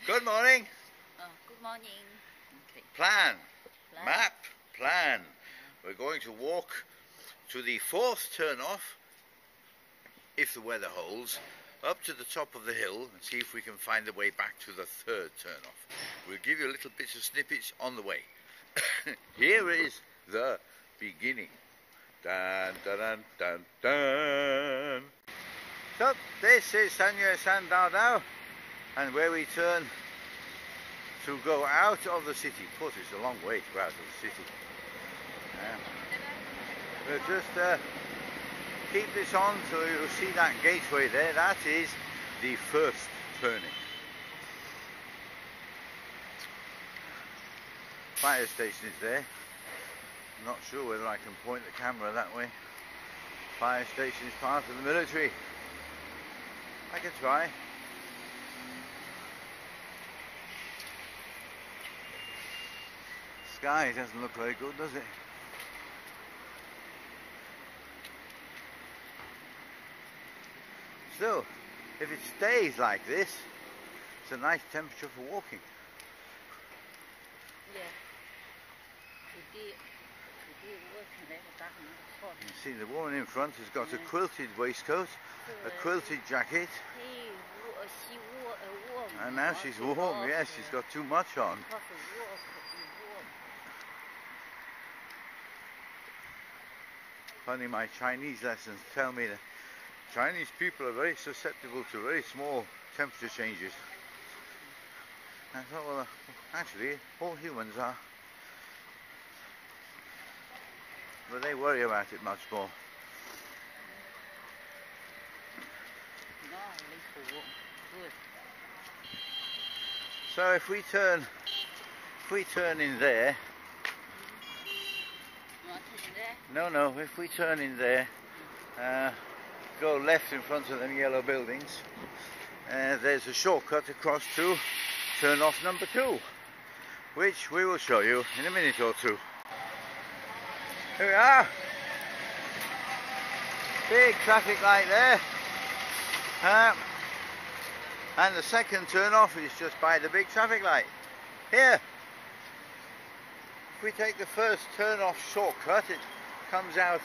Good morning. Good morning. Okay. Plan. Map. Plan. We're going to walk to the fourth turn-off, if the weather holds, up to the top of the hill and see if we can find the way back to the third turn-off. We'll give you a little bits of snippets on the way. Here is the beginning. Dun, dun, dun, dun, dun. So, this is Sanya Sandao, and where we turn to go out of the city. Of course, it's a long way to go out of the city. We'll just keep this on so you'll see that gateway there. That is the first turning. Fire station is there. I'm not sure whether I can point the camera that way. Fire station is part of the military. I can try. Sky doesn't look very good, does it? Still, if it stays like this, it's a nice temperature for walking. Yeah. You see the woman in front has got a quilted waistcoat, a quilted jacket, and now she's warm. Yes, she's got too much on. Funny, my Chinese lessons tell me that Chinese people are very susceptible to very small temperature changes. I thought, well, actually, all humans are. But they worry about it much more. So if we turn in there. No, if we turn in there, go left in front of them yellow buildings, there's a shortcut across to turn off number 2, which we will show you in a minute or two. Here we are. Big traffic light there. And the second turn off is just by the big traffic light. Here. If we take the first turn off shortcut, it comes out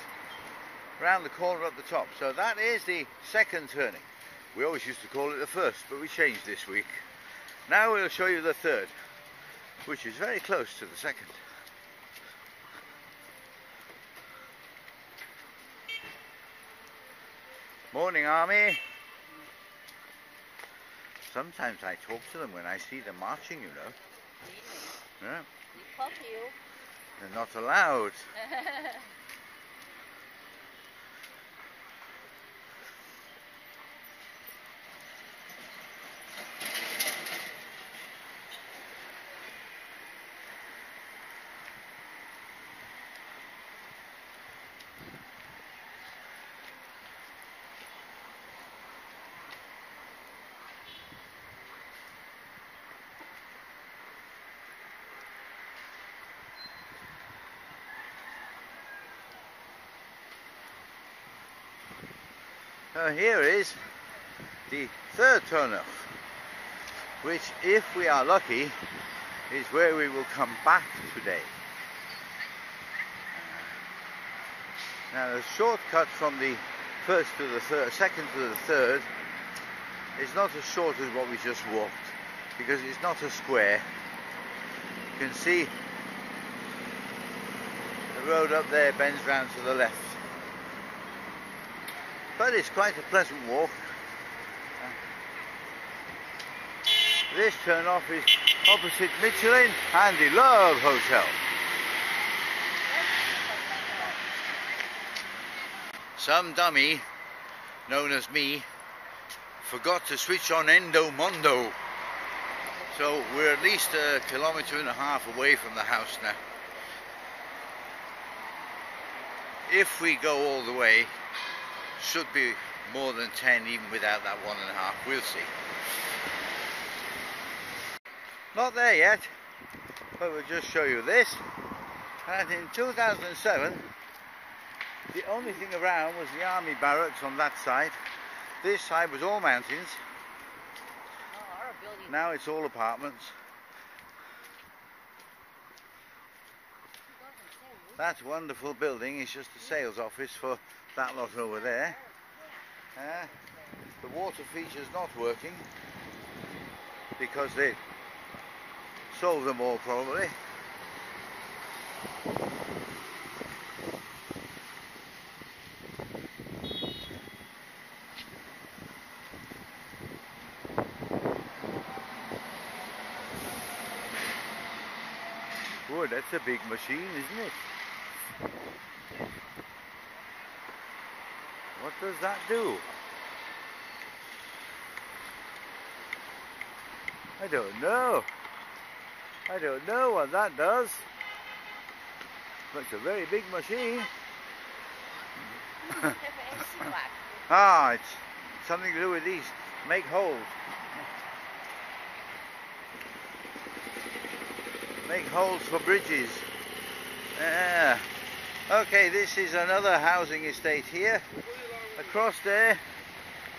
round the corner up the top. So that is the second turning. We always used to call it the first, but we changed this week. Now we'll show you the third, which is very close to the second. Morning, Army. Sometimes I talk to them when I see them marching, you know. Yeah. They're not allowed. Here is the third turn-off, which, if we are lucky, is where we will come back today. Now, the shortcut from the first to the third, second to the third, is not as short as what we just walked, because it's not a square. You can see the road up there bends round to the left. But it's quite a pleasant walk. This turn-off is opposite Michelin and the Love Hotel. Some dummy, known as me, forgot to switch on Endo Mondo. So we're at least 1.5 kilometers away from the house now. If we go all the way, should be more than 10 even without that 1.5, we'll see. Not there yet, but we'll just show you this. And in 2007, the only thing around was the army barracks on that side. This side was all mountains. now it's all apartments. That wonderful building is just a sales office for that lot over there. The water feature's not working because they sold them all probably. Oh, that's a big machine, isn't it? What does that do? I don't know. I don't know what that does. But it's a very big machine. Ah, it's something to do with these. Make holes. Make holes for bridges. Okay, this is another housing estate here. Across there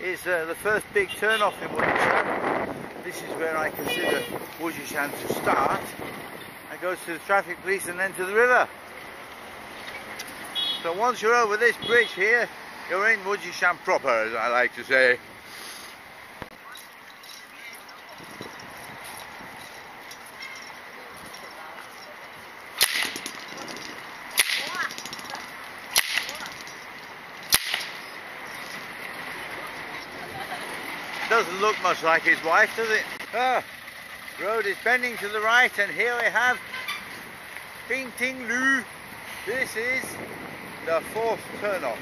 is the first big turn-off in Wujishan. This is where I consider Wujishan to start. It goes to the traffic police and then to the river. So once you're over this bridge here, you're in Wujishan proper, as I like to say. Doesn't look much like his wife, does it? Ah, road is bending to the right, and here we have Bing Ting Lu. This is the fourth turn-off.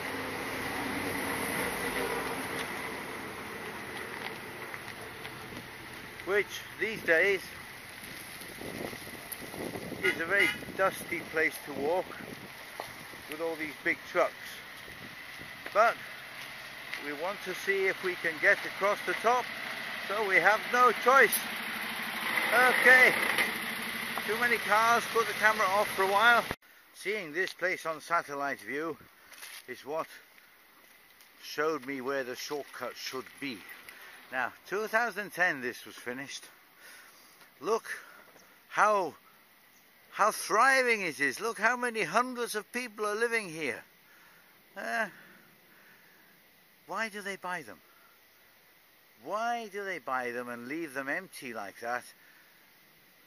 Which these days is a very dusty place to walk with all these big trucks. But we want to see if we can get across the top, so we have no choice. Okay, too many cars, put the camera off for a while. Seeing this place on satellite view is what showed me where the shortcut should be. Now, 2010 this was finished. Look how thriving it is. Look how many hundreds of people are living here. Why do they buy them? Why do they buy them and leave them empty like that?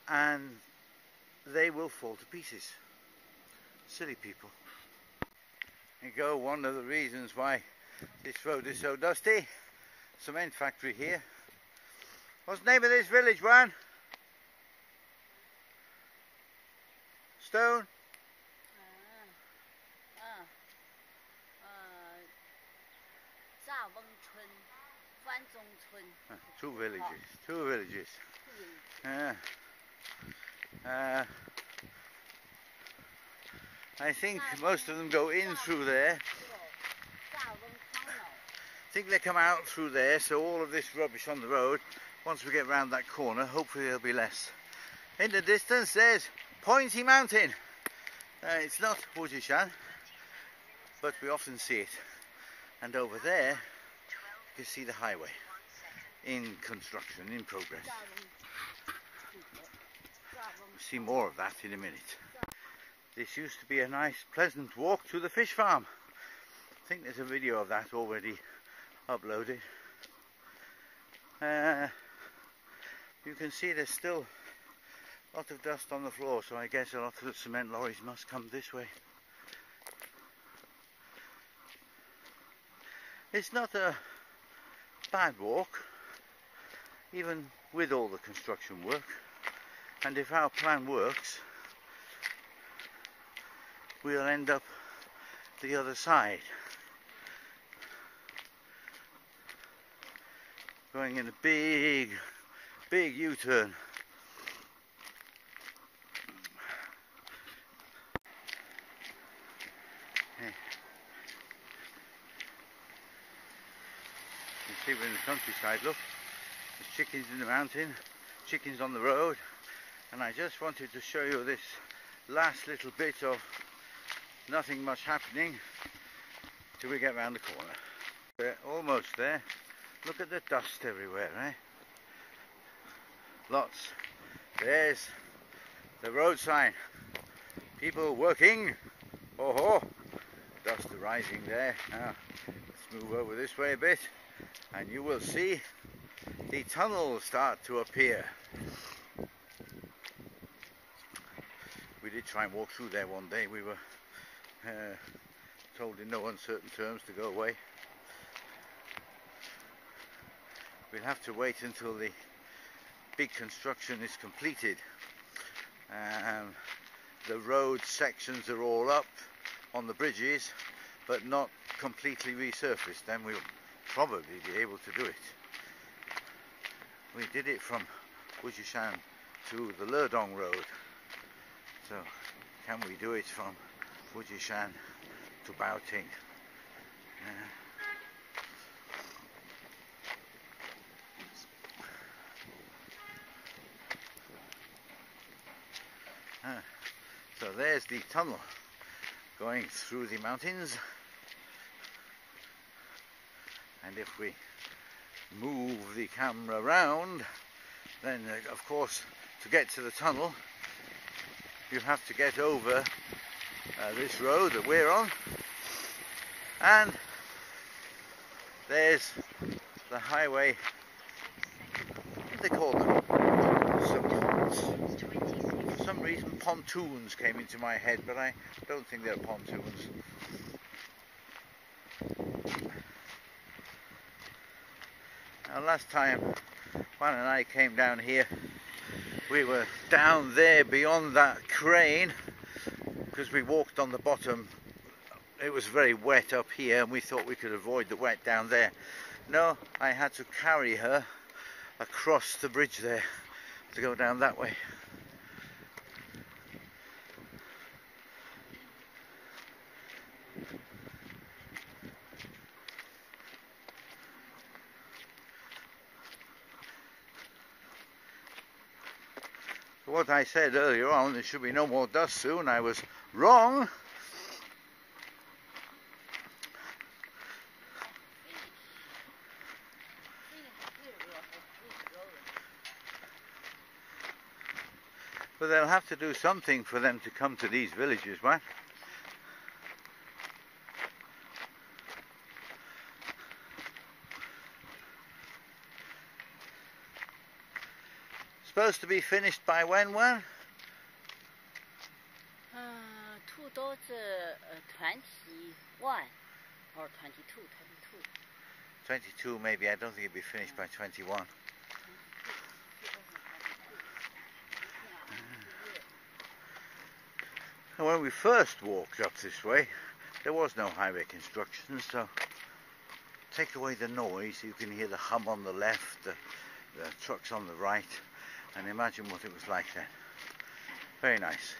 And they will fall to pieces. Silly people. There you go, one of the reasons why this road is so dusty. Cement factory here. What's the name of this village, Juan? Stone? Two villages. I think most of them go in through there. I think they come out through there, so all of this rubbish on the road, once we get round that corner, hopefully there'll be less. In the distance there's Pointy Mountain. It's not Wujishan, but we often see it. And over there you see the highway in construction, in progress. We'll see more of that in a minute. This used to be a nice pleasant walk to the fish farm. I think there's a video of that already uploaded. You can see there's still a lot of dust on the floor, so I guess a lot of the cement lorries must come this way. It's not a bad walk, even with all the construction work, and if our plan works, we'll end up the other side, going in a big U-turn. You see, we're in the countryside, look. There's chickens in the mountain, chickens on the road, and I just wanted to show you this last little bit of nothing much happening till we get round the corner. We're almost there. Look at the dust everywhere, eh? Lots. There's the road sign. People working. Oh ho! Dust rising there. Now let's move over this way a bit, and you will see the tunnels start to appear. We did try and walk through there one day. We were told in no uncertain terms to go away. We'll have to wait until the big construction is completed. The road sections are all up on the bridges, but not completely resurfaced. Then we'll probably be able to do it. We did it from Wujishan to the Lerdong Road. So can we do it from Wujishan to Baoting? So there's the tunnel going through the mountains, and if we move the camera around, then of course to get to the tunnel you have to get over this road that we're on, and there's the highway. What do they call them? For some reason pontoons came into my head, but I don't think they're pontoons. Now last time Juan and I came down here, we were down there beyond that crane because we walked on the bottom. It was very wet up here and we thought we could avoid the wet down there. No, I had to carry her across the bridge there to go down that way. What I said earlier on, there should be no more dust soon, I was wrong. But they'll have to do something for them to come to these villages, right? Supposed to be finished by when, Wan? 2021 or 22. 22 maybe. I don't think it'll be finished by 21. And when we first walked up this way, there was no highway construction, so take away the noise, you can hear the hum on the left, the trucks on the right, and imagine what it was like then. Very nice.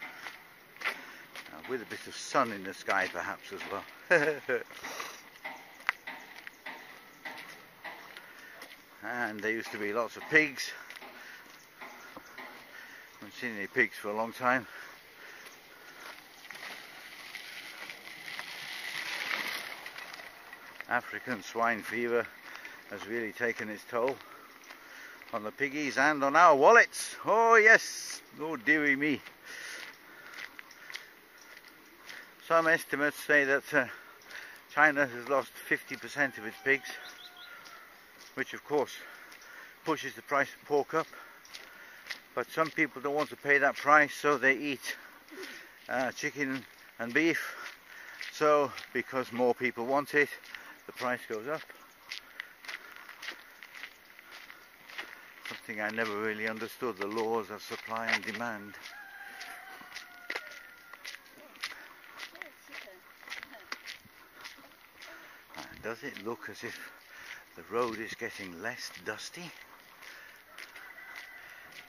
With a bit of sun in the sky perhaps as well. And there used to be lots of pigs. I haven't seen any pigs for a long time. African swine fever has really taken its toll on the piggies and on our wallets. Oh yes, oh dearie me. Some estimates say that China has lost 50% of its pigs, which of course pushes the price of pork up. But some people don't want to pay that price, so they eat chicken and beef. So because more people want it, the price goes up. Something I never really understood, the laws of supply and demand. And does it look as if the road is getting less dusty?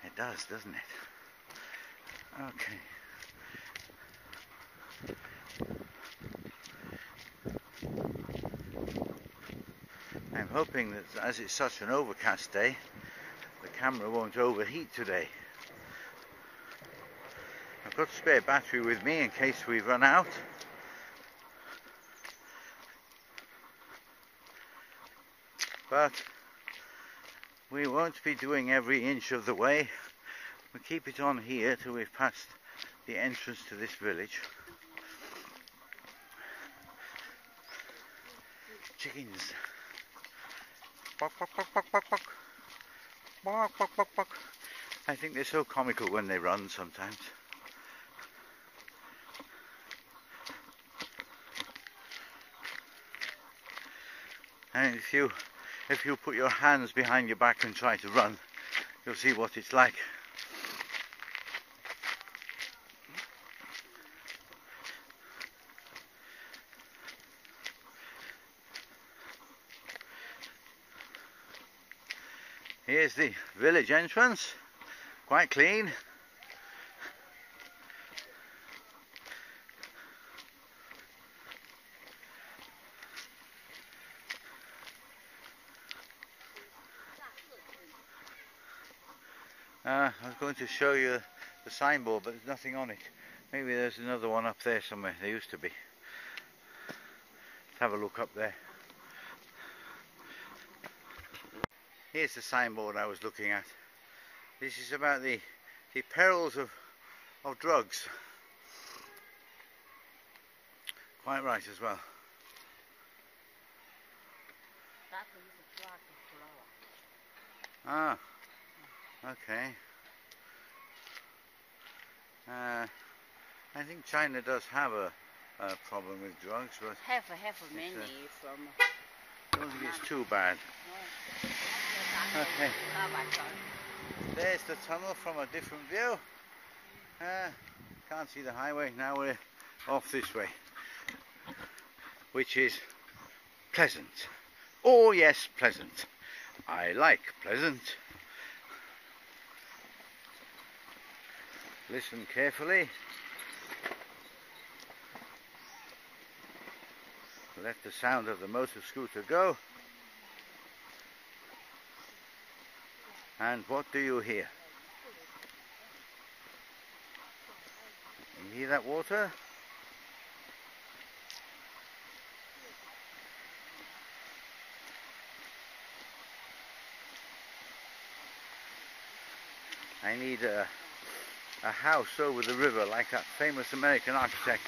It does, doesn't it? Okay. I'm hoping that as it's such an overcast day, the camera won't overheat today. I've got a spare battery with me in case we run out. But We won't be doing every inch of the way. We'll keep it on here till we've passed the entrance to this village. Chickens. Bok, bok, bok, bok, bok, bok. Bok, bok, bok, bok. I think they're so comical when they run sometimes. And if you put your hands behind your back and try to run, you'll see what it's like. Here's the village entrance, quite clean. I was going to show you the signboard, but there's nothing on it. Maybe there's another one up there somewhere. There used to be. Let's have a look up there. Here's the signboard I was looking at. This is about the perils of drugs. Quite right as well. Ah, okay. I think China does have a problem with drugs, but have many from. I don't think it's too bad. Okay. There's the tunnel from a different view. Can't see the highway. Now we're off this way, which is pleasant. Oh yes, pleasant. I like pleasant. Listen carefully. Let the sound of the motor scooter go. And what do you hear? You hear that water? I need a house over the river like that famous American architect.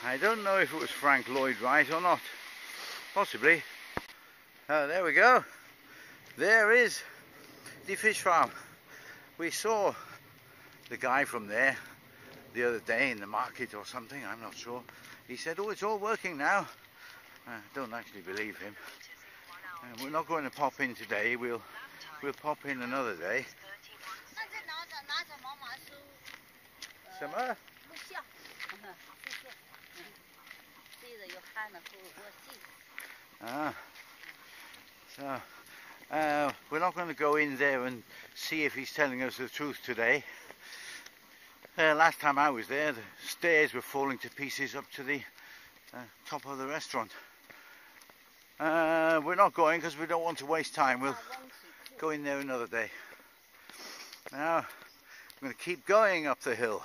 I don't know if it was Frank Lloyd Wright or not. Possibly. There we go. There is the fish farm. We saw the guy from there the other day in the market or something, I'm not sure. He said, oh, it's all working now. I don't actually believe him. We're not going to pop in today. We'll pop in another day. Summer? So we're not going to go in there and see if he's telling us the truth today. Last time I was there, the stairs were falling to pieces up to the top of the restaurant. We're not going because we don't want to waste time. We'll go in there another day. Now, I'm going to keep going up the hill.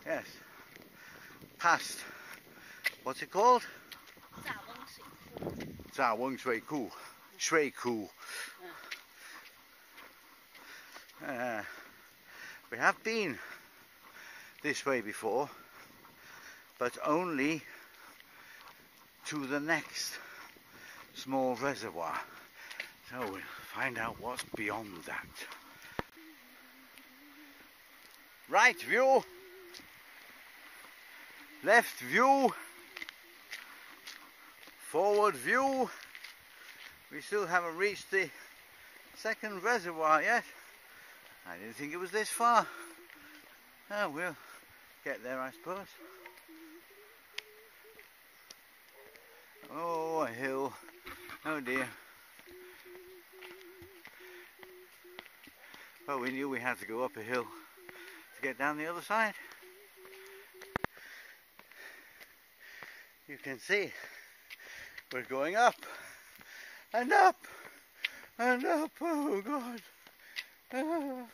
Yes. Past. What's it called? Shui Ku. We have been this way before, but only to the next small reservoir. So we'll find out what's beyond that. Right view, left view, forward view. We still haven't reached the second reservoir yet. I didn't think it was this far. Oh, we'll get there, I suppose. Oh, a hill. Oh dear. Well, we knew we had to go up a hill to get down the other side. You can see we're going up and up and up. Oh God. Ah.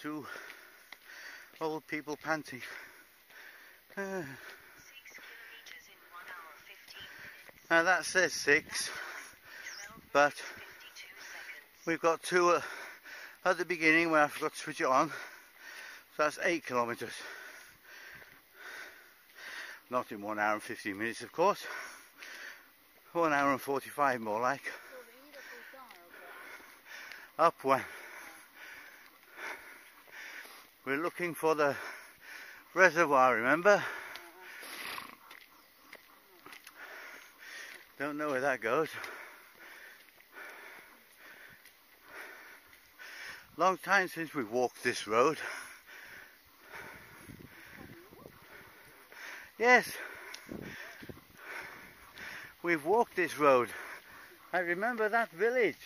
two old people panting. 6 kilometers in 1 hour 15 minutes. Now that says 6, 12 but minutes 52 seconds. we've got 2 at the beginning where I forgot to switch it on. So that's 8 kilometers. Not in 1 hour and 15 minutes, of course. 1 hour and 45 more like. Up one. We're looking for the reservoir, remember? Don't know where that goes. Long time since we've walked this road. Yes, we've walked this road. I remember that village.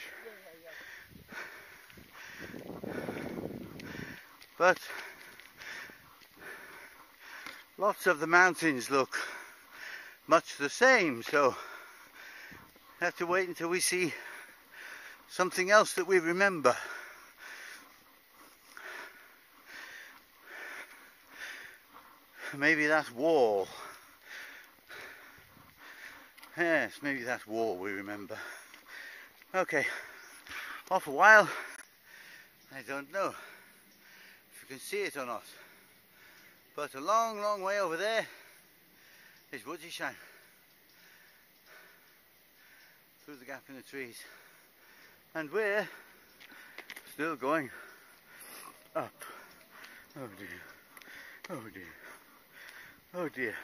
But lots of the mountains look much the same, so I have to wait until we see something else that we remember. Maybe that's wall. Yes, maybe that's wall we remember. Okay, off a while. I don't know if you can see it or not. But a long, long way over there is Woodsie Shan. Through the gap in the trees. And we're still going up. Oh dear. Oh dear. Oh dear.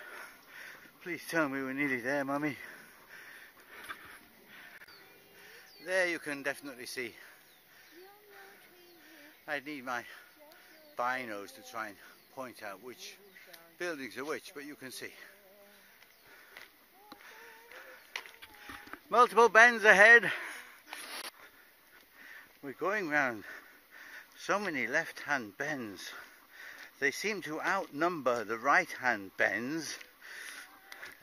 Please tell me we're nearly there, Mummy. There you can definitely see. I need my binos to try and point out which buildings are which, but you can see. Multiple bends ahead. We're going round so many left-hand bends. They seem to outnumber the right-hand bends,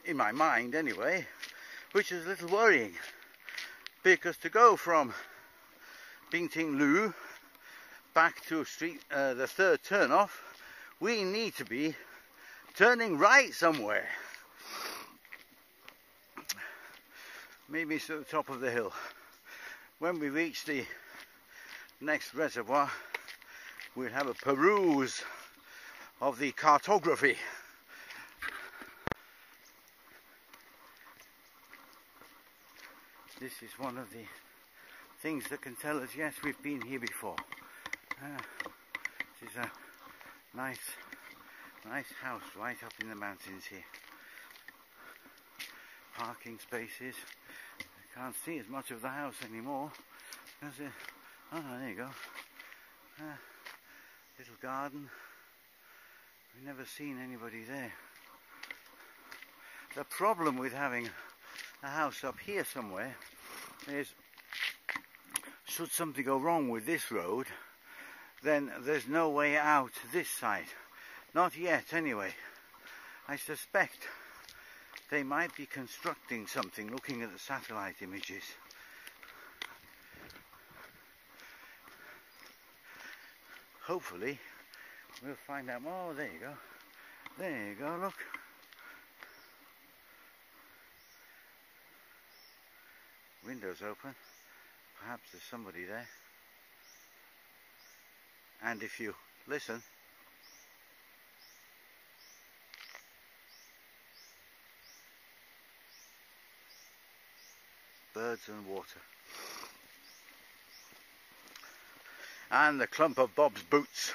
in my mind anyway, which is a little worrying, because to go from Bingting Lu back to the third turn-off, we need to be turning right somewhere. Maybe to the top of the hill. When we reach the next reservoir, we'll have a peruse of the cartography. This is one of the things that can tell us, yes, we've been here before. This is a nice house right up in the mountains here. Parking spaces. I can't see as much of the house anymore. Oh, there you go. Little garden. We've never seen anybody there. The problem with having a house up here somewhere is, should something go wrong with this road, then there's no way out this side. Not yet, anyway. I suspect they might be constructing something, looking at the satellite images. Hopefully, we'll find out more. Oh, there you go. There you go, look. Windows open. Perhaps there's somebody there. And if you listen, birds and water. And the clump of Bob's boots.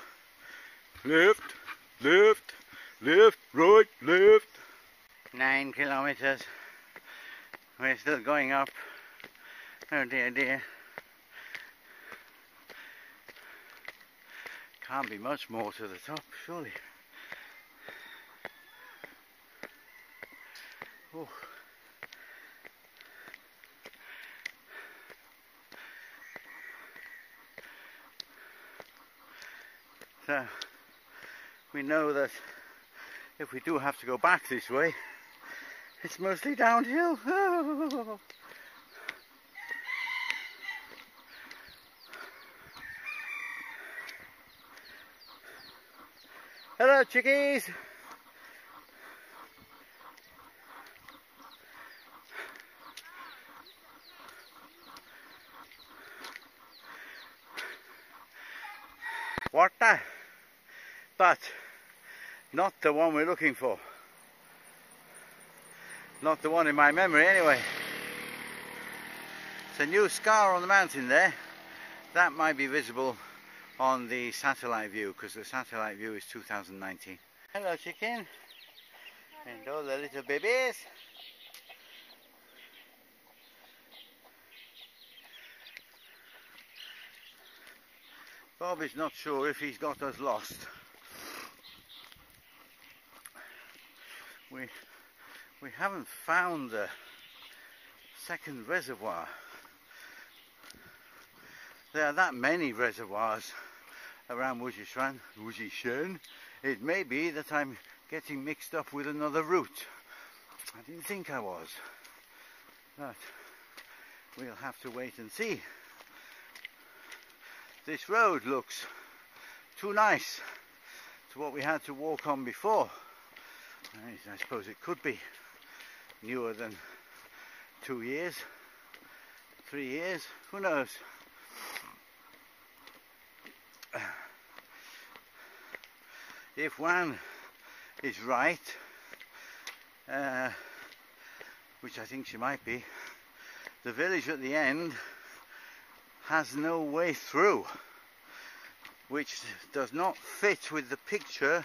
Left, left, left, right, left. 9 kilometers. We're still going up. Oh dear, dear. Can't be much more to the top, surely. Oh. So, we know that if we do have to go back this way, it's mostly downhill. Oh. Hello, chickies. Water, but not the one we're looking for. Not the one in my memory anyway. It's a new scar on the mountain there. That might be visible on the satellite view, because the satellite view is 2019. Hello, chicken. And all the little babies. Bob is not sure if he's got us lost. We haven't found the second reservoir. There are that many reservoirs around Wujishan. It may be that I'm getting mixed up with another route. I didn't think I was, but we'll have to wait and see. This road looks too nice to what we had to walk on before. I suppose it could be newer than 2 years, 3 years, who knows. If Wan is right, which I think she might be, the village at the end has no way through, which does not fit with the picture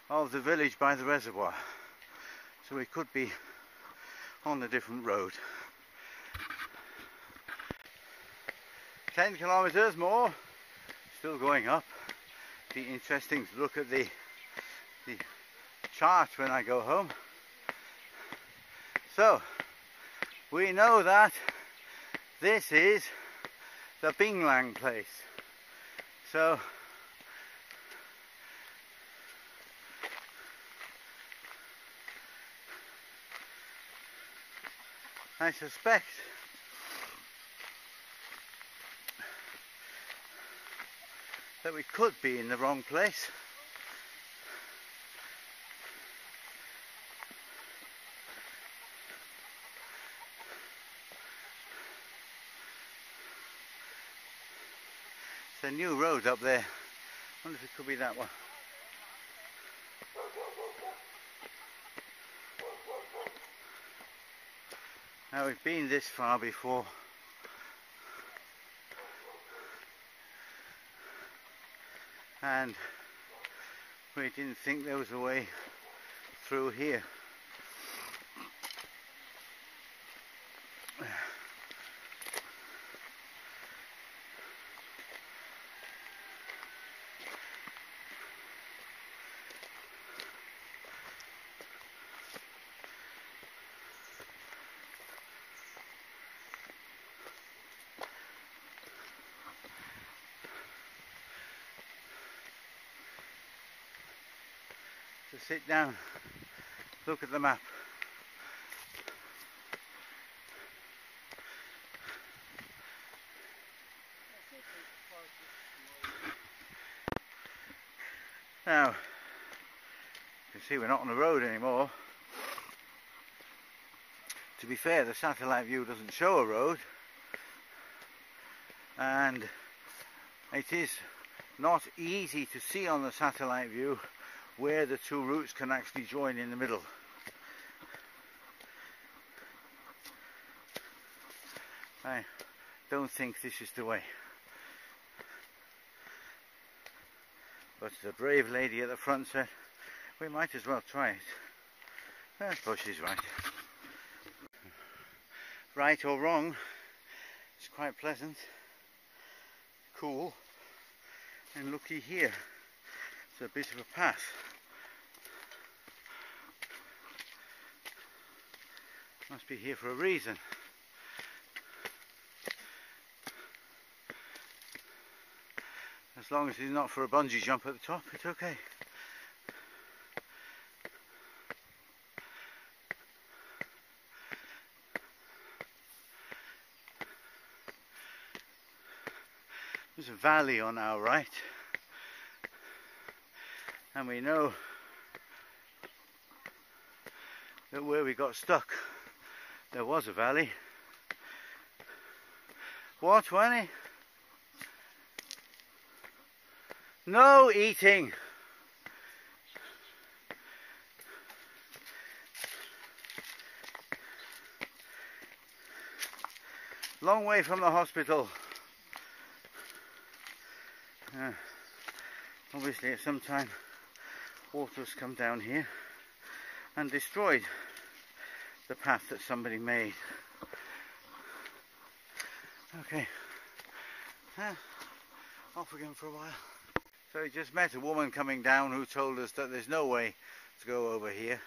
of the village by the reservoir. So we could be on a different road. 10 kilometers more, still going up. Be interesting to look at the chart when I go home. So we know that this is the Binglang place. So I suspect that we could be in the wrong place. It's a new road up there. I wonder if it could be that one. Now we've been this far before. And we didn't think there was a way through here. So sit down, look at the map. Now, you can see we're not on the road anymore. To be fair, the satellite view doesn't show a road, and it is not easy to see on the satellite view where the two routes can actually join in the middle. I don't think this is the way. But the brave lady at the front said, we might as well try it. I suppose she's right. Right or wrong, it's quite pleasant, cool, and looky here, it's a bit of a path. Must be here for a reason. As long as it's not for a bungee jump at the top, it's okay. There's a valley on our right. and we know that where we got stuck there was a valley. What, Winnie? No eating. Long way from the hospital. Obviously at some time water's come down here and destroyed the path that somebody made. Okay, off again for a while. So we just met a woman coming down who told us that there's no way to go over here.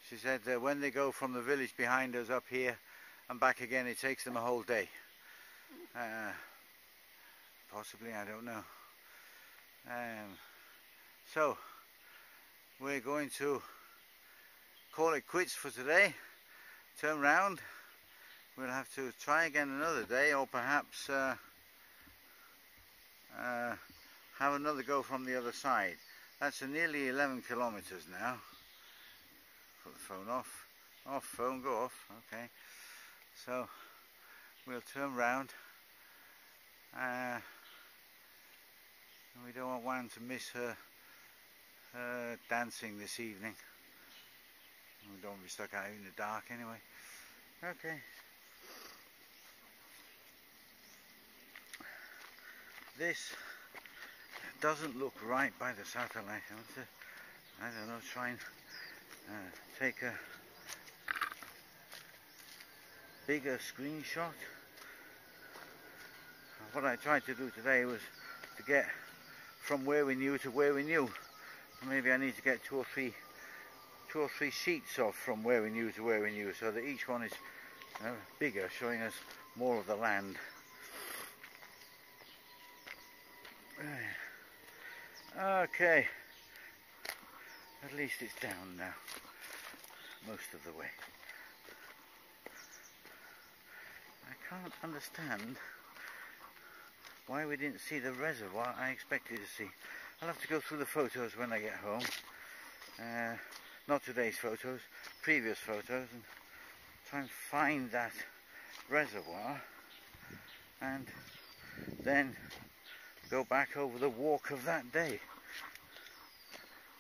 She said that when they go from the village behind us up here and back again, it takes them a whole day. Possibly, I don't know. So we're going to call it quits for today, turn round. We'll have to try again another day, or perhaps have another go from the other side. That's nearly 11 kilometers now. Put the phone off. Off phone, go off. Okay. So we'll turn round. We don't want Wan to miss her dancing this evening. We don't want to be stuck out in the dark anyway. Okay. This doesn't look right by the satellite. I want to, I don't know, try and take a bigger screenshot. What I tried to do today was to get from where we knew to where we knew. Maybe I need to get two or three sheets off from where we knew to where we knew, so that each one is bigger, showing us more of the land. Okay, at least it's down now, most of the way. I can't understand why we didn't see the reservoir I expected to see. I'll have to go through the photos when I get home. Not today's photos, previous photos, and try and find that reservoir and then go back over the walk of that day.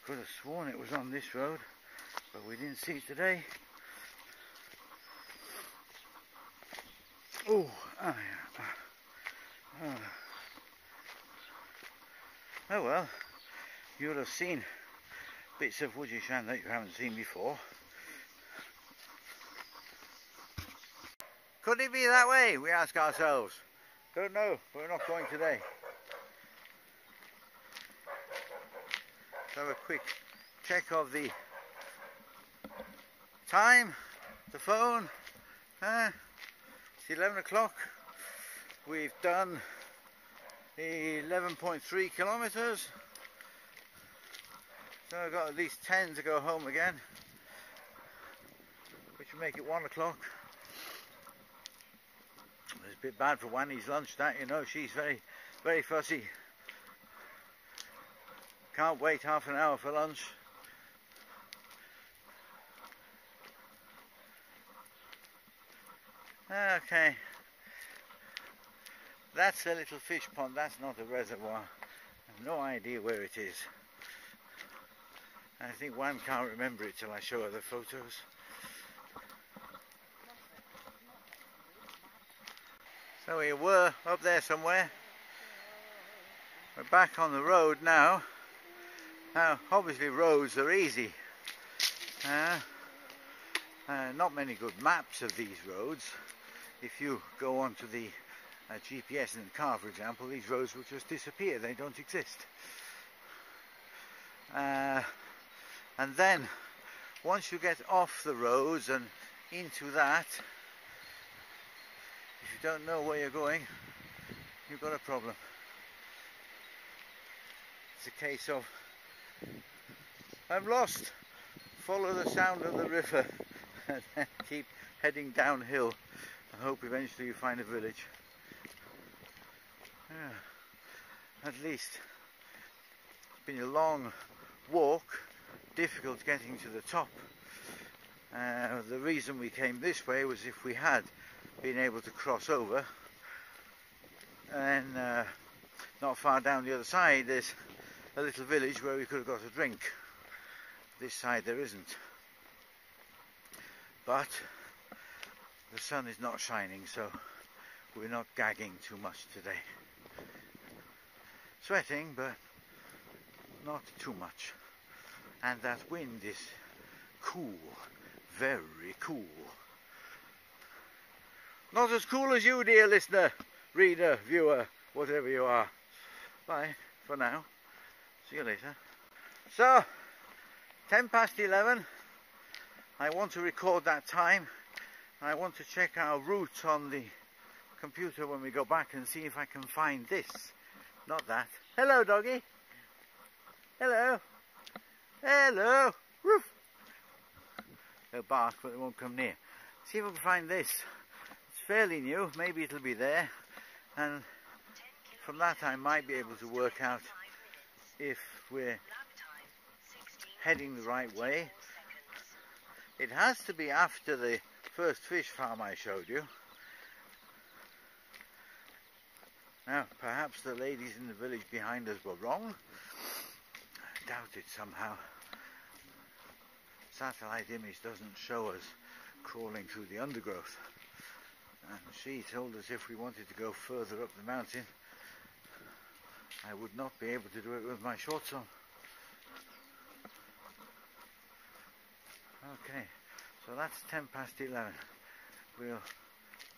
Could have sworn it was on this road, but we didn't see it today. Oh, oh well, you'll have seen bits of Wujishan that you haven't seen before. Could it be that way, we ask ourselves? Don't know, we're not going today. Let's have a quick check of the time, the phone. It's 11 o'clock. We've done 11.3 kilometers. So I've got at least 10 to go home again, which will make it 1 o'clock. It's a bit bad for Wanny's lunch, that, you know, she's very, very fussy. Can't wait half an hour for lunch. Okay. That's a little fish pond, that's not a reservoir. I have no idea where it is. I think Wan can't remember it till I show her the photos. So we were up there somewhere. We're back on the road now. Now, obviously roads are easy. Not many good maps of these roads. If you go onto the GPS in the car, for example, these roads will just disappear. They don't exist. And then, once you get off the roads and into that, if you don't know where you're going, you've got a problem. It's a case of, I'm lost, follow the sound of the river and then keep heading downhill and hope eventually you find a village. At least been a long walk, difficult getting to the top. The reason we came this way was if we had been able to cross over, and not far down the other side there's a little village where we could have got a drink. This side there isn't. But the sun is not shining, so we're not gagging too much today. Sweating, but not too much. And that wind is cool, very cool. Not as cool as you, dear listener, reader, viewer, whatever you are. Bye for now. See you later. So, 11:10. I want to record that time. I want to check our route on the computer when we go back and see if I can find this. Not that. Hello, doggy. Hello. Hello. Woof. They'll bark, but they won't come near. See if I can find this. It's fairly new. Maybe it'll be there. And from that I might be able to work out if we're heading the right way. It has to be after the first fish farm I showed you. Now, perhaps the ladies in the village behind us were wrong. I doubt it somehow. Satellite image doesn't show us crawling through the undergrowth. And she told us if we wanted to go further up the mountain, I would not be able to do it with my shorts on. Okay, so that's 11:10. We'll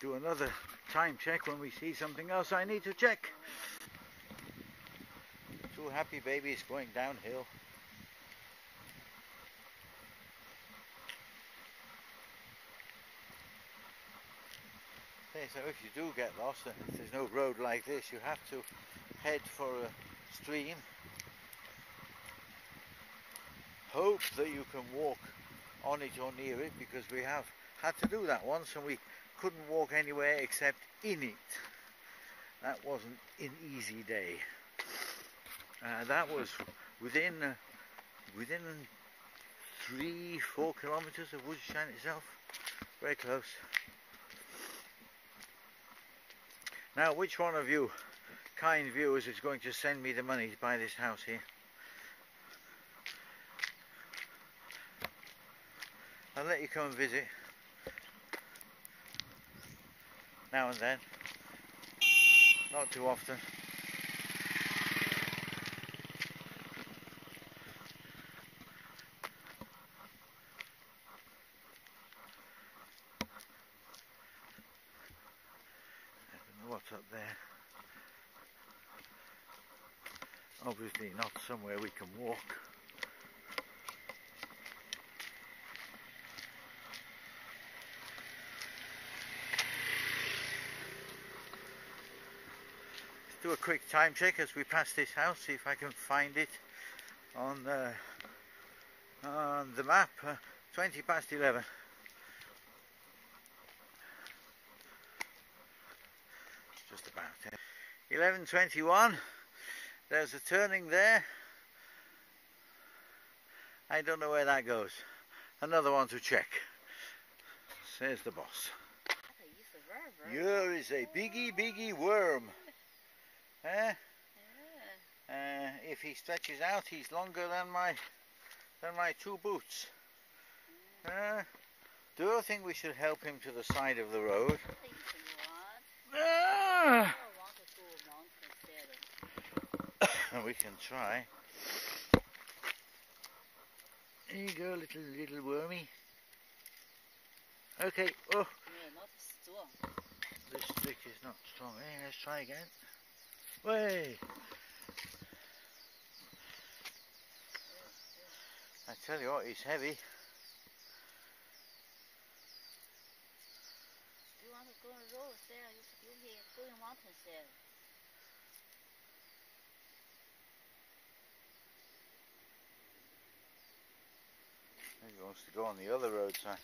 do another time check when we see something else I need to check. Two happy babies going downhill. Okay, so if you do get lost and if there's no road like this, you have to head for a stream. Hope that you can walk on it or near it, because we have had to do that once and we couldn't walk anywhere except in it. That wasn't an easy day. That was within 3-4 kilometers of Woodshan itself. Very close. Now, which one of you kind viewers is going to send me the money to buy this house here? I'll let you come and visit now and then, not too often. I don't know what's up there. Obviously not somewhere we can walk. Do a quick time check as we pass this house, see if I can find it on the map. 11:20. Just about. 11:21. There's a turning there. I don't know where that goes. Another one to check, says the boss. Here is a biggie worm. Eh? Yeah. If he stretches out, he's longer than my two boots. Do you think we should help him to the side of the road? We can try. There you go, little wormy. Okay. Oh, Yeah, not strong. this stick is not strong. Hey, let's try again. Way. I tell you what, he's heavy. You want to go on the road there, you can go in mountain there. He wants to go on the other roadside.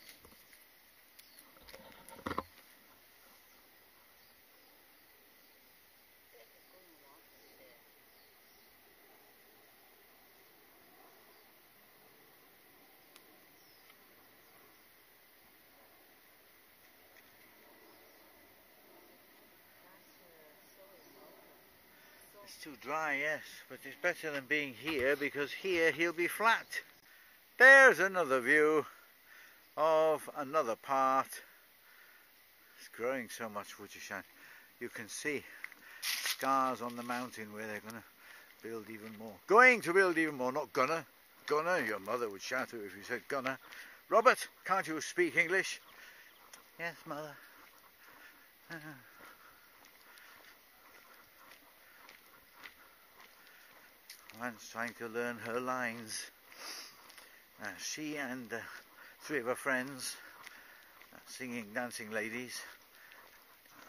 too dry, yes, but it's better than being here, because here he'll be flat. There's another view of another part. It's growing so much, Wujishan. You can see scars on the mountain where they're going to build even more. Going to build even more, not gonna. Gonna, your mother would shout at you if you said gonna. Robert, can't you speak English? Yes, mother. Anne's trying to learn her lines. She and 3 of her friends, singing, dancing ladies,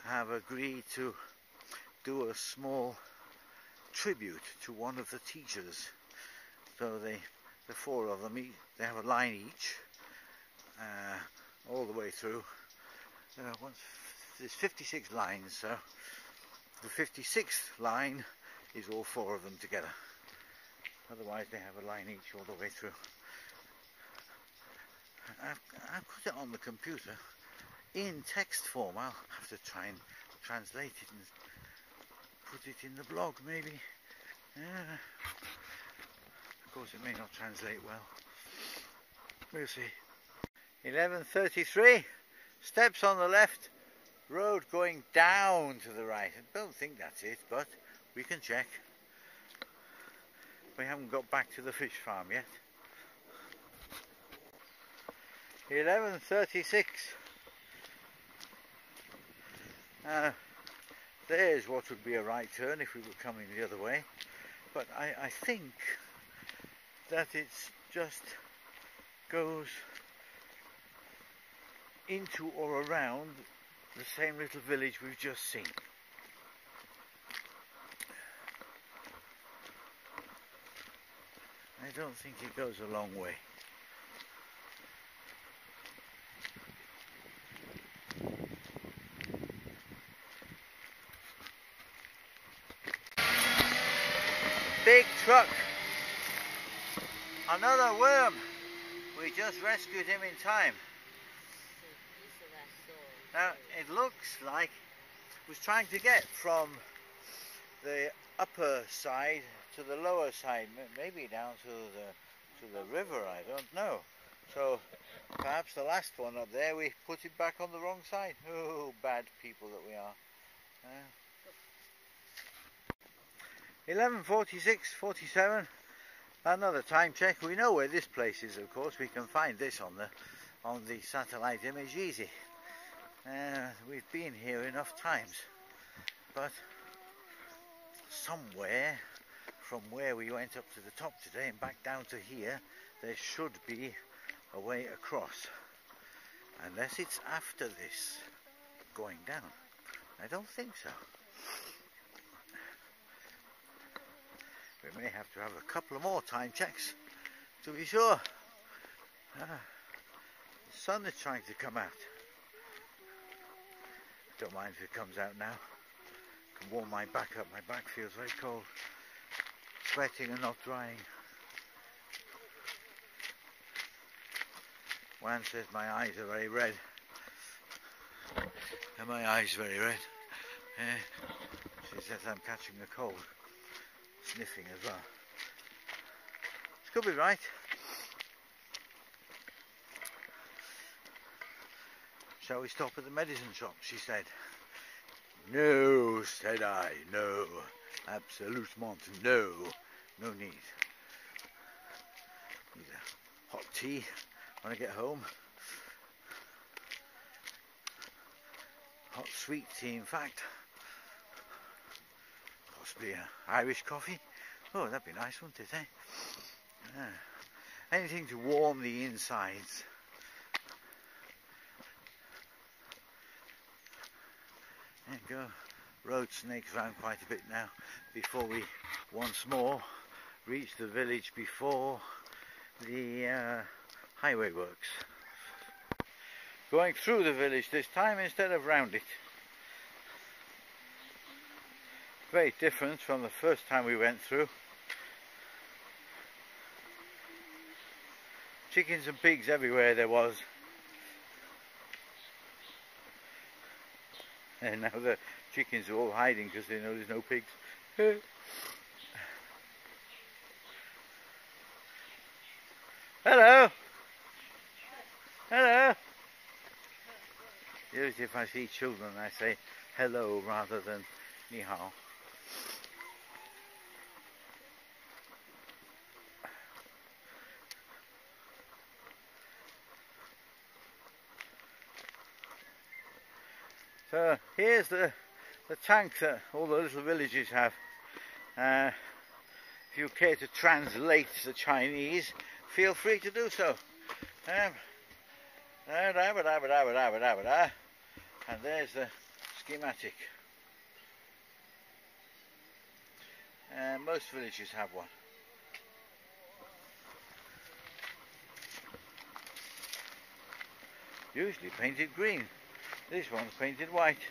have agreed to do a small tribute to one of the teachers. So the 4 of them, they have a line each, all the way through. There's 56 lines, so the 56th line is all 4 of them together. Otherwise they have a line each all the way through. I've put it on the computer in text form. I'll have to try and translate it and put it in the blog, maybe. Yeah. Of course it may not translate well. We'll see. 11:33. Steps on the left. Road going down to the right. I don't think that's it, but we can check. We haven't got back to the fish farm yet. 11:36. There's what would be a right turn if we were coming the other way, but I think that it's just goes into or around the same little village we've just seen. I don't think it goes a long way. Big truck. Another worm. We just rescued him in time. Now it looks like it was trying to get from the upper side to the lower side, maybe down to the river, I don't know. So perhaps the last one up there we put it back on the wrong side. Oh, bad people that we are. 11:46, 47. Another time check. We know where this place is, of course. We can find this on the satellite image easy. We've been here enough times, but somewhere from where we went up to the top today and back down to here, there should be a way across, unless it's after this going down. I don't think so. We may have to have a couple of more time checks to be sure. The sun is trying to come out. Don't mind if it comes out now. Can warm my back up. My back feels very cold. Sweating and not drying. Wan says my eyes are very red. And my eyes very red. She says I'm catching a cold. Sniffing as well. This could be right. Shall we stop at the medicine shop? She said. No, said I. No. Absolutement no. No need. Need a hot tea when I get home. Hot sweet tea, in fact. Possibly an Irish coffee. Oh, that'd be nice, wouldn't it, eh? Anything to warm the insides. There you go. Road snakes round quite a bit now before we once more reach the village before the highway works. Going through the village this time instead of round it. Very different from the first time we went through. Chickens and pigs everywhere there was. And now the chickens are all hiding because they know there's no pigs. Hello. Hello. Usually if I see children I say hello rather than ni hao. So here's the tank that all the little villages have. If you care to translate the Chinese, feel free to do so. And there's the schematic. Most villages have one. Usually painted green. This one's painted white.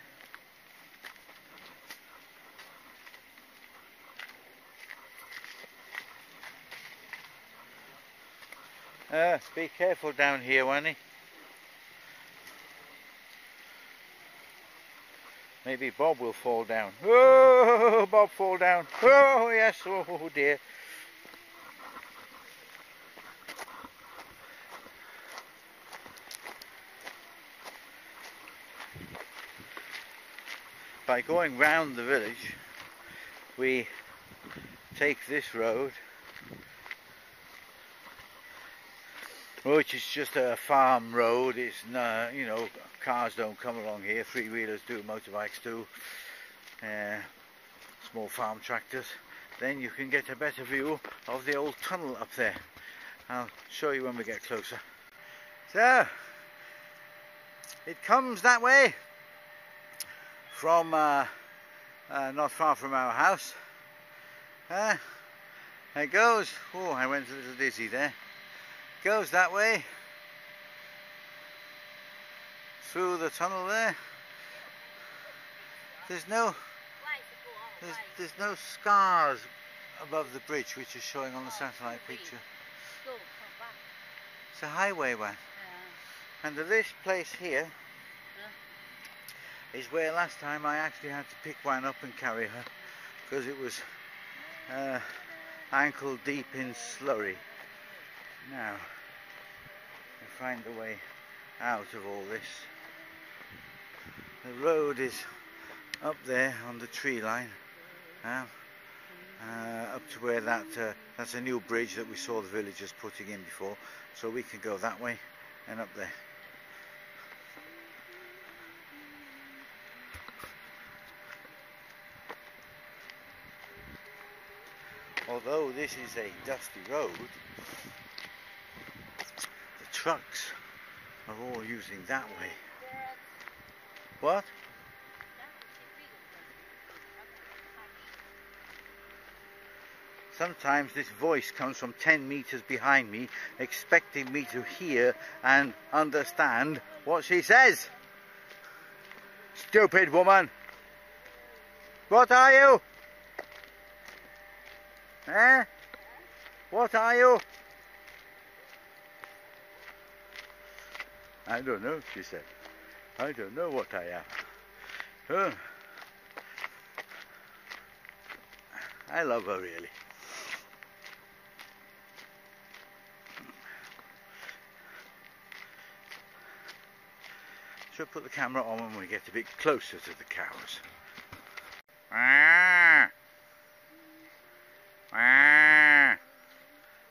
Be careful down here, Wanny. Maybe Bob will fall down. Oh, Bob fall down. Oh, yes, oh dear. By going round the village, we take this road, which is just a farm road. It's no, you know, cars don't come along here, three-wheelers do, motorbikes do, small farm tractors. Then you can get a better view of the old tunnel up there. I'll show you when we get closer. So, it comes that way from not far from our house. It goes, oh, I went a little dizzy there. Goes that way through the tunnel there. There's no scars above the bridge, which is showing on the satellite picture. It's a highway one. And this place here is where last time I actually had to pick one up and carry her, because it was ankle deep in slurry. Now, I find a way out of all this. The road is up there on the tree line, up to where that's a new bridge that we saw the villagers putting in before, so we can go that way and up there. Although this is a dusty road, the trucks are all using that way. What? Sometimes this voice comes from 10 meters behind me, expecting me to hear and understand what she says. Stupid woman! What are you? Eh? What are you? I don't know, she said. I don't know what I am. Oh. I love her, really. Should put the camera on when we get a bit closer to the cows. Ah. Ah.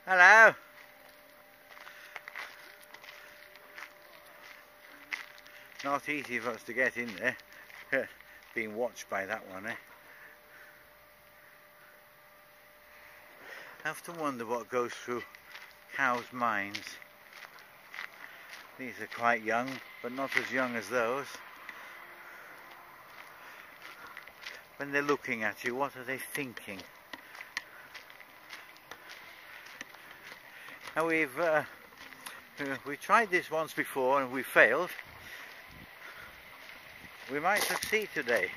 Hello. Not easy for us to get in there. Being watched by that one, eh? I have to wonder what goes through cows' minds. These are quite young, but not as young as those. When they're looking at you, what are they thinking? Now we tried this once before and we failed. We might succeed today.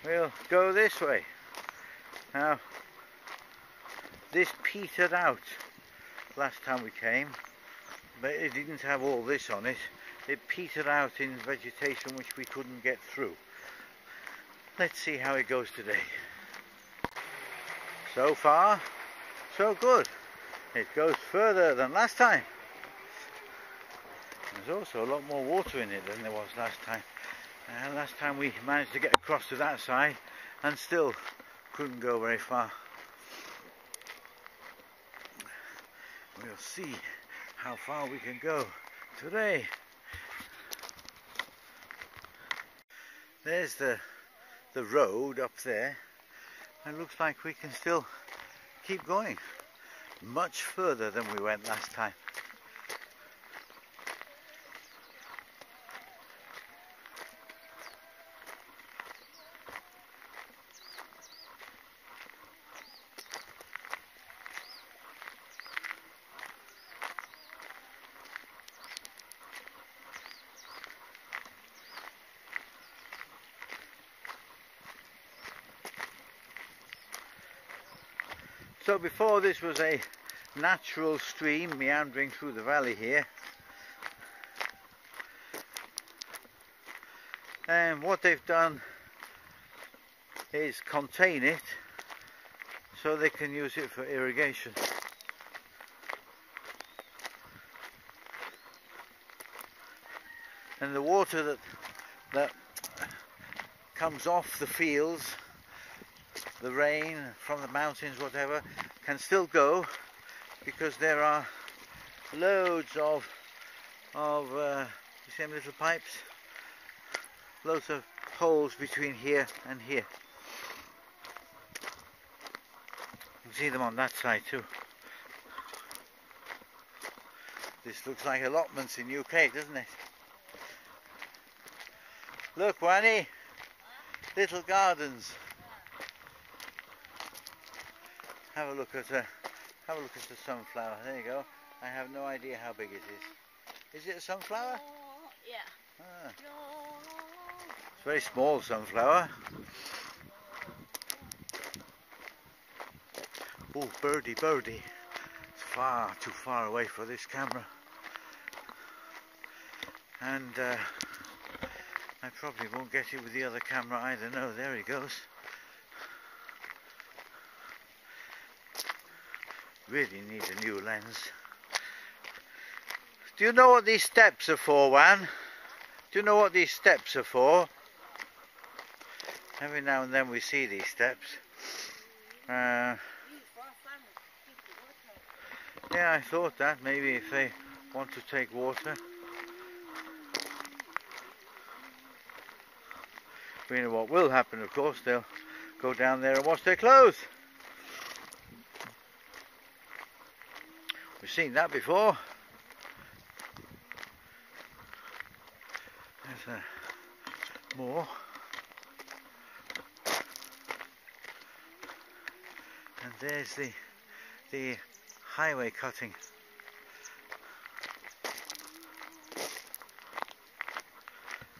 We'll go this way. Now, this petered out last time we came. but it didn't have all this on it. It petered out in vegetation which we couldn't get through. Let's see how it goes today. So far, so good. It goes further than last time. There's also a lot more water in it than there was last time. Last time we managed to get across to that side and still couldn't go very far. We'll see how far we can go today. There's the road up there. It looks like we can still keep going much further than we went last time. So before this was a natural stream meandering through the valley here, and what they've done is contain it so they can use it for irrigation. And the water that comes off the fields, the rain from the mountains, whatever, can still go because there are loads of you see them little pipes, loads of holes between here and here. You can see them on that side too. This looks like allotments in UK, doesn't it? Look, Wanny, little gardens. Have a look at the sunflower. There you go. I have no idea how big it is. Is it a sunflower? Yeah. Ah. It's a very small sunflower. Oh, birdie, birdie. It's far too far away for this camera. And I probably won't get it with the other camera either. No, there he goes. Really need a new lens. Do you know what these steps are for, Wan? Do you know what these steps are for? Every now and then we see these steps. Yeah, I thought that maybe if they want to take water. You know what will happen, of course, they'll go down there and wash their clothes. We've seen that before. There's more. And there's the highway cutting.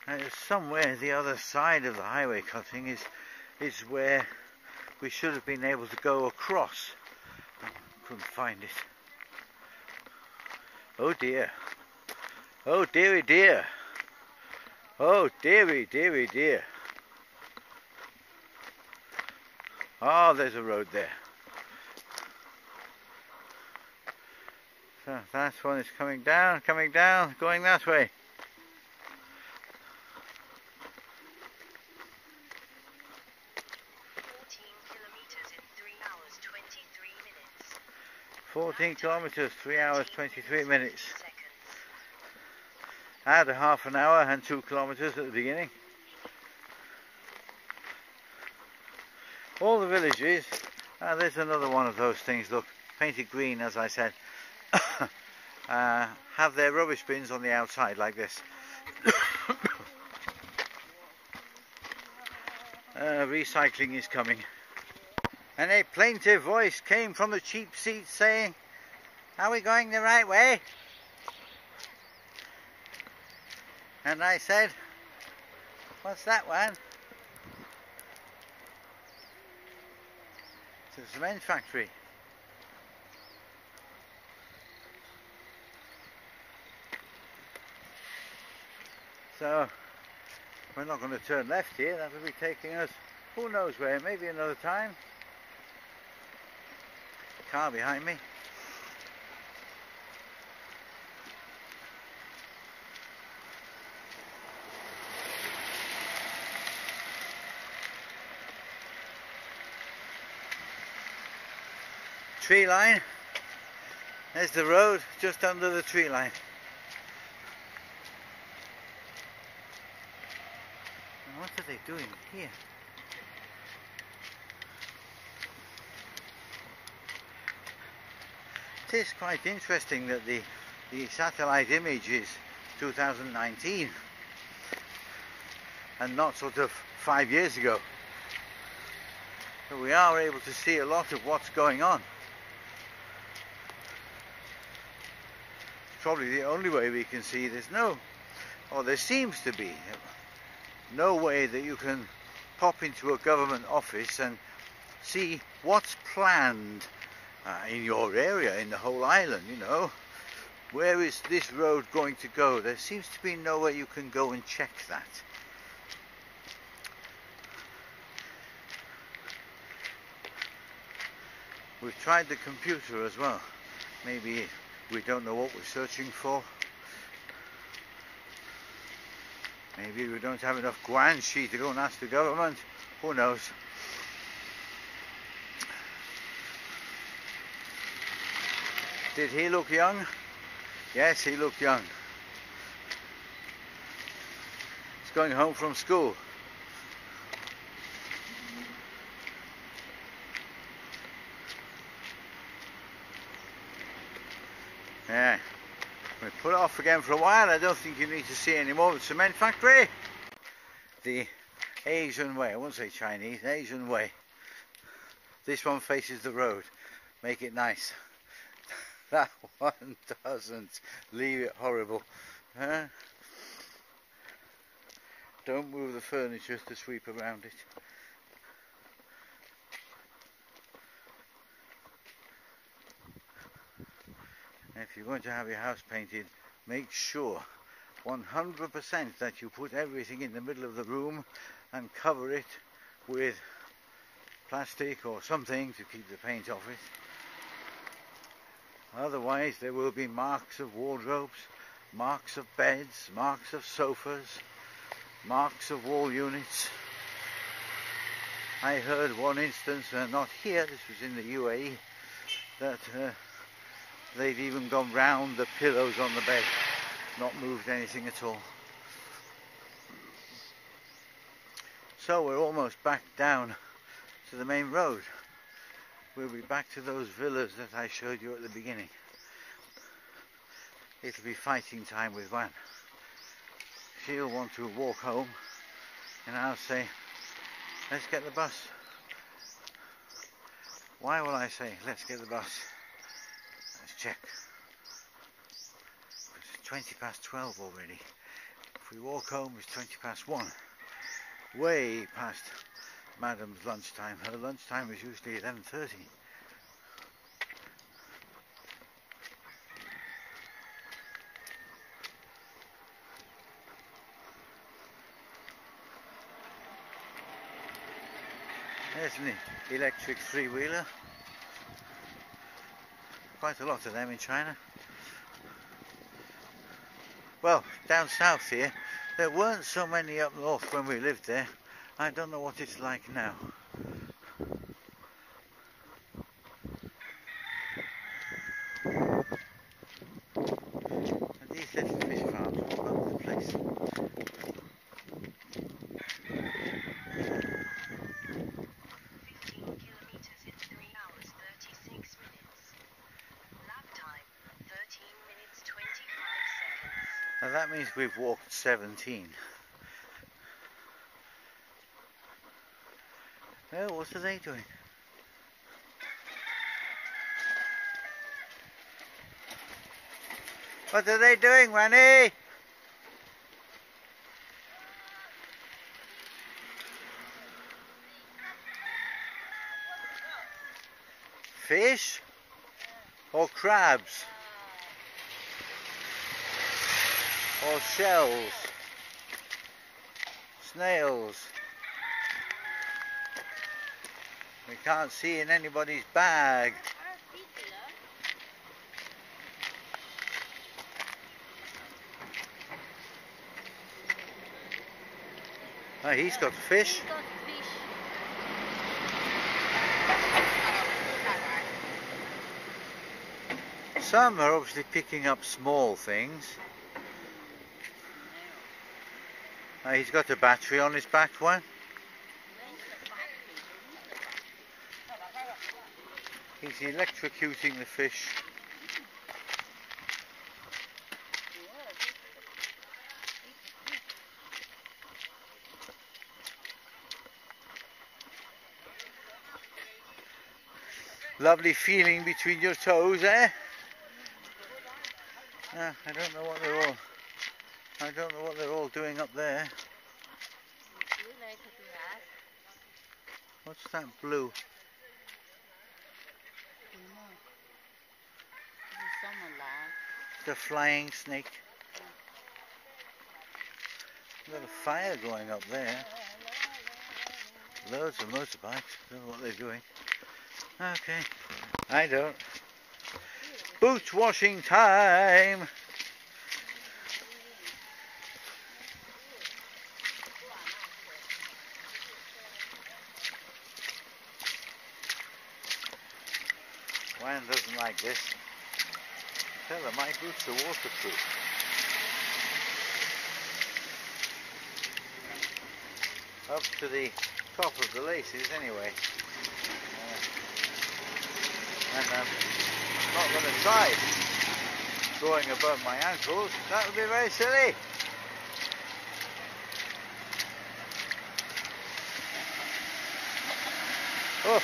And somewhere the other side of the highway cutting is where we should have been able to go across. I couldn't find it. Oh dear. Oh dearie dear. Oh dearie dearie dear. Oh, there's a road there. So that one is coming down, going that way. 14 kilometers, 3 hours 23 minutes. Add a half an hour and 2 kilometers at the beginning. All the villages, there's another one of those things, look, painted green as I said, have their rubbish bins on the outside like this. Recycling is coming. And a plaintive voice came from the cheap seat saying, "Are we going the right way?" And I said, "What's that one?" It's a cement factory. So we're not going to turn left here. That will be taking us who knows where, maybe another time. Car behind me. Tree line. There's the road just under the tree line. And what are they doing here? It is quite interesting that the satellite image is 2019 and not sort of 5 years ago. So we are able to see a lot of what's going on. Probably the only way we can see. There seems to be no way that you can pop into a government office and see what's planned in your area, in the whole island, you know. Where is this road going to go? There seems to be no way you can go and check that. We've tried the computer as well. Maybe we don't know what we're searching for. Maybe we don't have enough guanxi to go and ask the government. Who knows? Did he look young? Yes, he looked young. He's going home from school. Yeah, we put it off again for a while. I don't think you need to see any more of the cement factory. The Asian way, I won't say Chinese, Asian way. This one faces the road. Make it nice. That one doesn't. Leave it horrible. Huh? Don't move the furniture to sweep around it. If you're going to have your house painted, make sure 100% that you put everything in the middle of the room and cover it with plastic or something to keep the paint off it. Otherwise there will be marks of wardrobes, marks of beds, marks of sofas, marks of wall units. I heard one instance, not here, this was in the UAE, that they've even gone round the pillows on the bed, not moved anything at all. So we're almost back down to the main road. We'll be back to those villas that I showed you at the beginning. It'll be fighting time with Wan. She'll want to walk home and I'll say, let's get the bus. Why will I say, let's get the bus? Let's check. It's 20 past 12 already. If we walk home, it's 20 past 1. Way past Madam's lunchtime. Her lunchtime is usually 11:30. There's an electric three-wheeler. Quite a lot of them in China. Well, down south here, there weren't so many up north when we lived there. I don't know what it's like now. And these little fish farms all over the place. 15 kilometers in 3 hours 36 minutes. Lap time 13 minutes 25 seconds. Now that means we've walked 17. Oh, what are they doing? What are they doing, Wanny? Fish? Or crabs? Or shells? snails. We can't see in anybody's bag. Oh, he's got the fish. He's got fish. Some are obviously picking up small things. He's got a battery on his back one. He's electrocuting the fish. Lovely feeling between your toes, eh? I don't know what they're all doing up there. What's that blue? The flying snake. Got a fire going up there. Loads of motorbikes. I don't know what they're doing. Okay, I don't. Boot washing time. Wayne doesn't like this. Tell her my boots are waterproof. Up to the top of the laces anyway. And I'm not going to try going above my ankles. That would be very silly. Oh.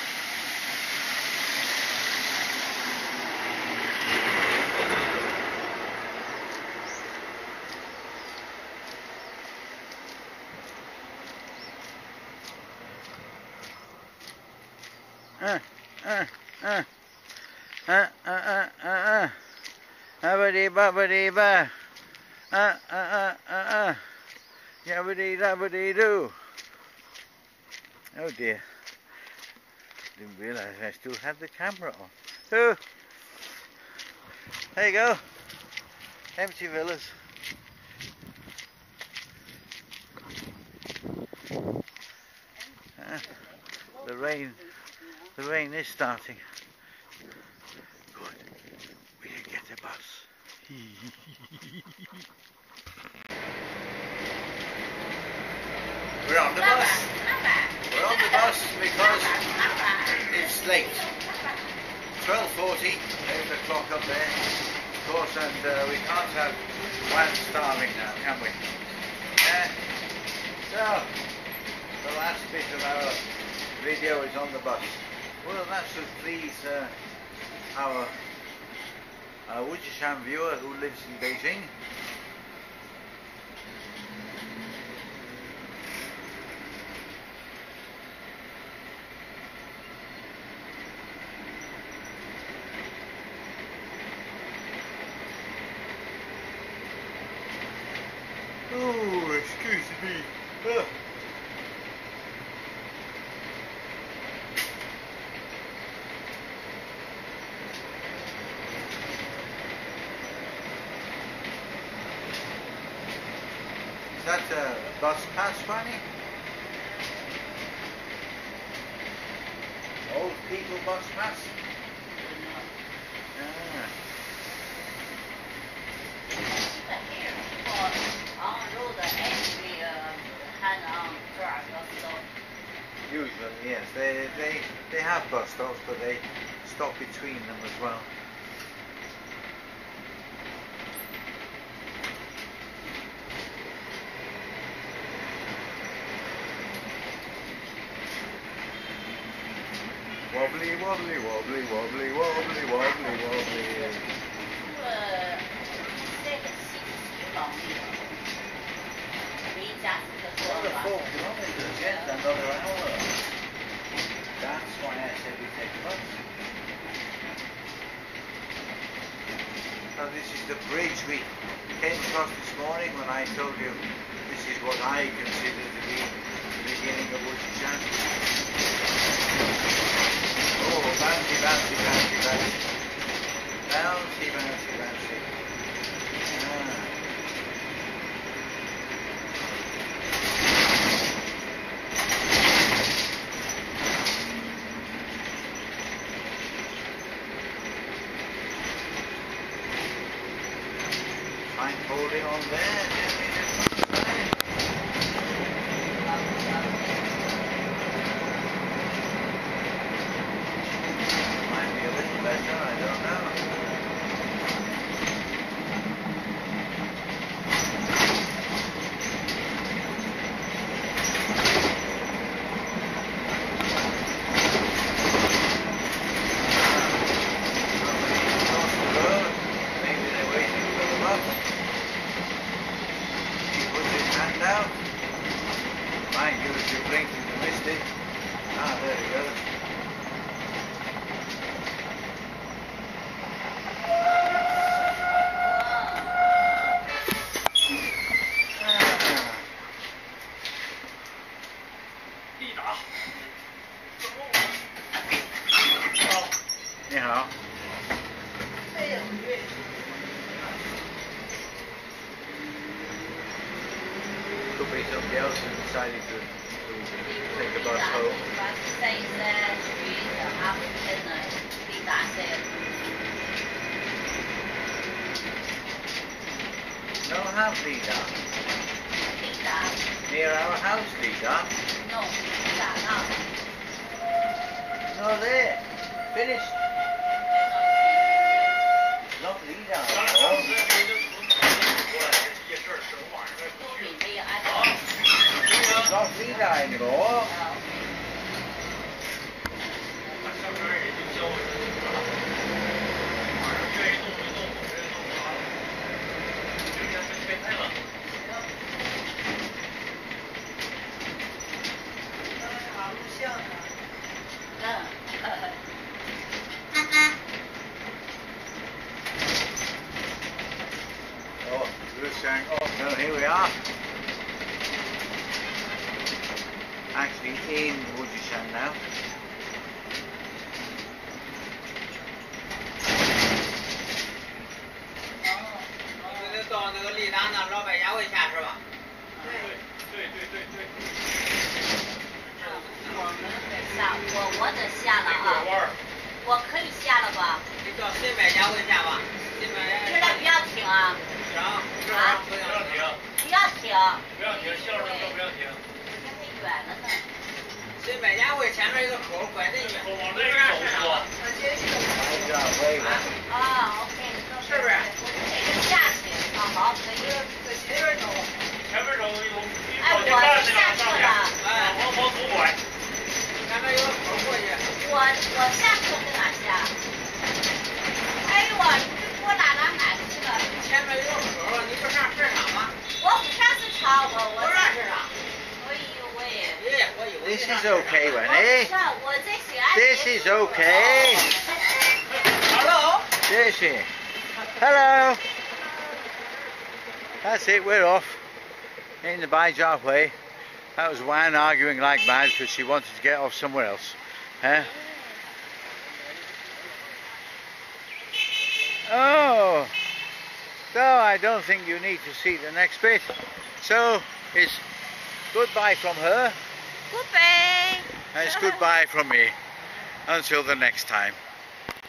Abadi babadi ba. Yabadi dabadi do. Oh dear. Didn't realise I still had the camera on. Oh. There you go. Empty villas. The rain is starting. Good. We can get a bus. We're on the bus. We're on the bus because it's late. 12:40. There's the clock up there. Of course, and we can't have one starving now, can we? So, the last bit of our video is on the bus. Well, that should please our Wujishan viewer who lives in Beijing. Oh, excuse me. Is that a bus pass, Fanny? Old people bus pass? Ah. Usually, yes. They have bus stops, but they stop between them as well. Wobbly, wobbly, wobbly, wobbly, wobbly, wobbly, wobbly. Another 4 kilometers, yes, another hour. That's why I said we take a bus. So this is the bridge we came across this morning when I told you this is what I consider to be the beginning of Wujishan. Oh, bouncy, bouncy, bouncy, bouncy. Bouncy, bouncy, bouncy. Ah. I'm holding on there. Might be a little better, I don't know. Somebody's across the road. Maybe they're waiting for the bus. He puts his hand out. Mind you, if you're blinking, you missed it. Ah, there he goes. Anyhow. Could be somebody else who decided to take a bus home. No, have Lida. Near our house, Lida. No, there. Finished. Not Lida. Not Lida anymore. Oh, we're saying, oh no, here we are. Actually in Wujishan now. This is okay, Winnie. This is okay. Hello? Daisy. Hello. That's it, we're off. In the Baijar way. That was Wan arguing like mad because she wanted to get off somewhere else. Huh? Oh. So I don't think you need to see the next bit. So it's goodbye from her. Goodbye. And it's goodbye from me. Until the next time.